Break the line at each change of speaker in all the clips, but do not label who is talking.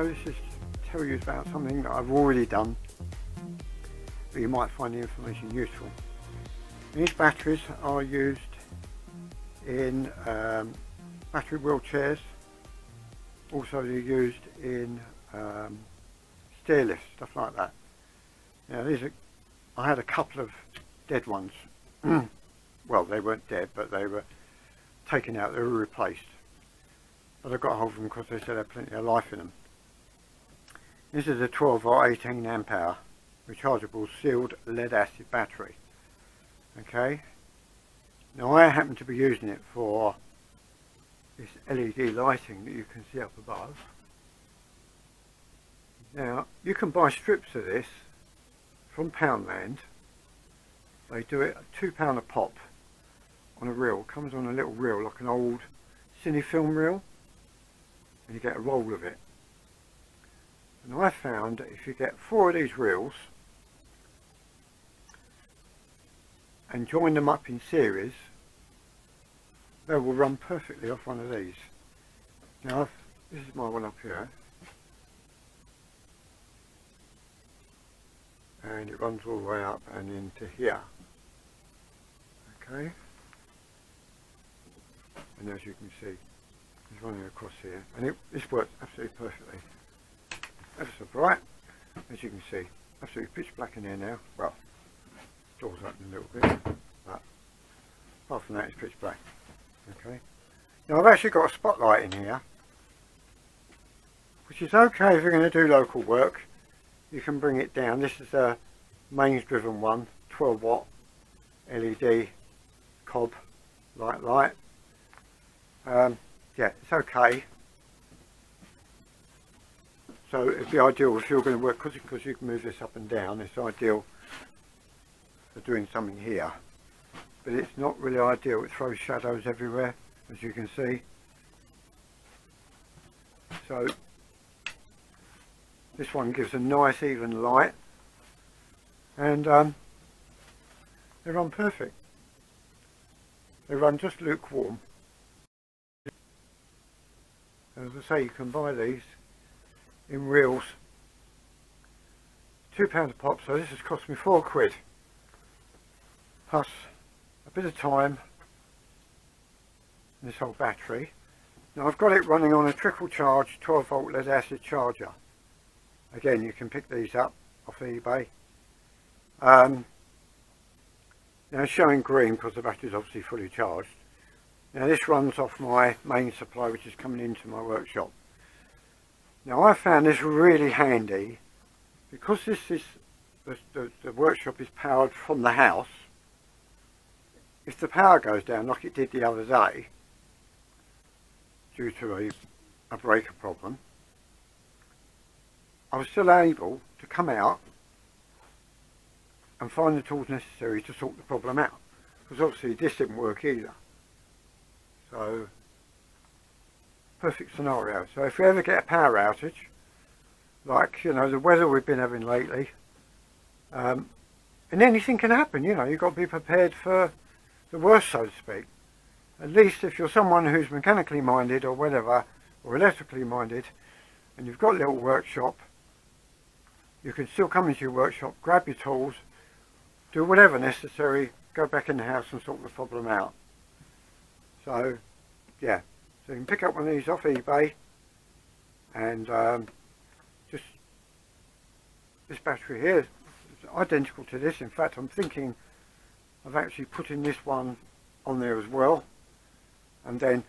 video, this is to tell you about something that I've already done, but you might find the information useful. These batteries are used in battery wheelchairs. Also they're used in stair lifts, stuff like that. Now I had a couple of dead ones. Well, they weren't dead, but they were taken out, they were replaced. But I got hold of them because they said they had plenty of life in them. This is a 12 or 18 amp hour rechargeable sealed lead acid battery. Okay, now I happen to be using it for this LED lighting that you can see up above. Now you can buy strips of this from Poundland. They do it at £2 a pop on a reel. It comes on a little reel like an old Cinefilm reel, and you get a roll of it. And I found that if you get 4 of these reels and join them up in series, they will run perfectly off one of these. Now this is my one up here, and it runs all the way up and into here. Okay, and as you can see, it's running across here, and this works absolutely perfectly. Ever so bright, as you can see, absolutely pitch black in here now. Well, doors open a little bit, but apart from that, it's pitch black. Okay, now I've actually got a spotlight in here, which is okay if you're going to do local work. You can bring it down. This is a mains driven one, 12 watt LED cob light. Yeah, it's okay. So it'd be ideal if you're going to work, because you can move this up and down. It's ideal for doing something here, but it's not really ideal. It throws shadows everywhere, as you can see. So this one gives a nice even light, and they run perfect. They run just lukewarm. As I say, you can buy these in reels, £2 a pop, so this has cost me £4, plus a bit of time and this whole battery. Now I've got it running on a trickle charge 12 volt lead acid charger. Again, you can pick these up off eBay. Now it's showing green because the battery is obviously fully charged. Now this runs off my main supply, which is coming into my workshop. Now I found this really handy because this is the workshop is powered from the house. If the power goes down like it did the other day due to a breaker problem, I was still able to come out and find the tools necessary to sort the problem out, because obviously this didn't work either. So perfect scenario. So if you ever get a power outage, like the weather we've been having lately, and anything can happen, you've got to be prepared for the worst, so to speak. At least if you're someone who's mechanically minded or whatever, or electrically minded, and you've got a little workshop, you can still come into your workshop, grab your tools, do whatever necessary, go back in the house and sort the problem out. So yeah, so you can pick up one of these off eBay, and just this battery here is identical to this. In fact, I'm thinking of actually putting this one on there as well, and then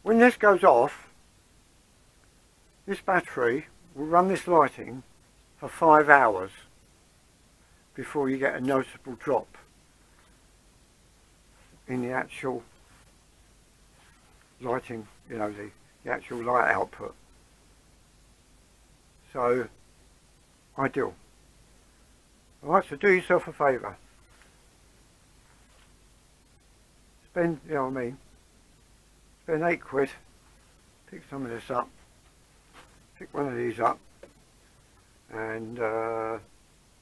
when this goes off, this battery will run this lighting for 5 hours before you get a noticeable drop in the actual lighting, the actual light output. So ideal. Alright, so do yourself a favour. Spend, spend £8, pick some of this up, pick one of these up, and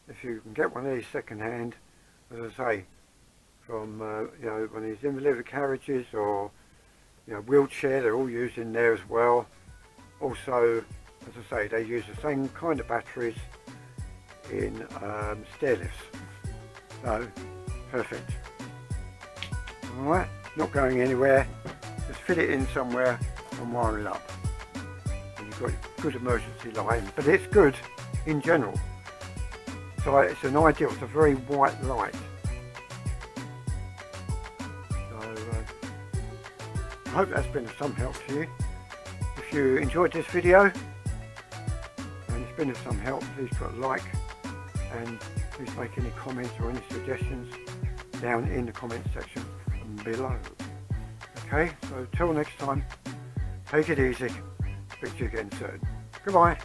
if you can get one of these second hand, as I say, from one of these invalid carriages or wheelchair, they're all used in there as well. Also, as I say, they use the same kind of batteries in stair lifts. So, perfect. Alright, not going anywhere. Just fit it in somewhere and wire it up. And you've got a good emergency line, but it's good in general. So it's an ideal, it's a very white light. So I hope that's been of some help to you. If you enjoyed this video and it's been of some help, please put a like and please make any comments or any suggestions down in the comment section below. Okay, so till next time, take it easy. Speak to you again soon. Goodbye.